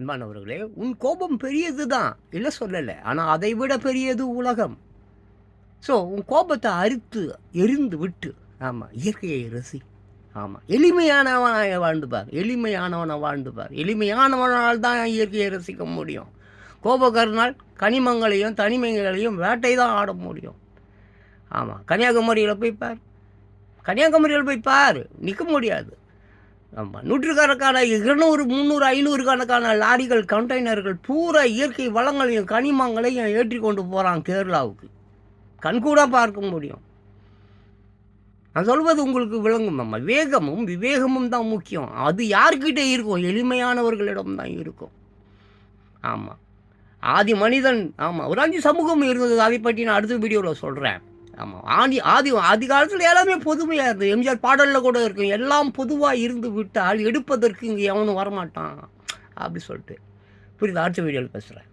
அன்பானவர்களே, உன் கோபம் பெரியது தான், இல்லை சொல்லலை. ஆனால் அதை விட பெரியது உலகம். ஸோ உன் கோபத்தை அறுத்து எரிந்து விட்டு, ஆமாம், இயற்கையை ரசி. ஆமாம், எளிமையானவனாக வாழ்ந்துப்பார், எளிமையானவனை வாழ்ந்துப்பார். எளிமையானவனால் தான் இயற்கையை ரசிக்க முடியும். கோபக்காரனால் கனிமங்களையும் தனிமைகளையும் வேட்டை தான் ஆட முடியும். ஆமாம், கன்னியாகுமரியில் போய் பார், கன்னியாகுமரியில் போய் பார், நிற்க முடியாது. ஆமாம், நூற்றுக்கணக்கான 200, 300, 500 கணக்கான லாரிகள், கண்டெய்னர்கள் பூரா இயற்கை வளங்களையும் கனிமங்களையும் ஏற்றி கொண்டு போகிறான் கேரளாவுக்கு. கண்கூட பார்க்க முடியும். நான் சொல்வது உங்களுக்கு விளங்கும். நம்ம வேகமும் விவேகமும் தான் முக்கியம். அது யார்கிட்ட இருக்கும்? எளிமையானவர்களிடம் தான் இருக்கும். ஆமாம், ஆதி மனிதன், ஆமாம், ஒரு 5 சமூகம் இருந்தது. அதை பற்றி நான் அடுத்த வீடியோவில் சொல்கிறேன். ஆமாம், ஆதி காலத்தில் எல்லாமே பொதுமையாக இருந்தது. எம்ஜிஆர் பாடலில் கூட இருக்கும், எல்லாம் பொதுவாக இருந்து விட்டால் எடுப்பதற்கு இங்கே எவனும் வரமாட்டான் அப்படி சொல்லிட்டு. புரியுது? அடுத்த வீடியோவில் பேசுகிறேன்.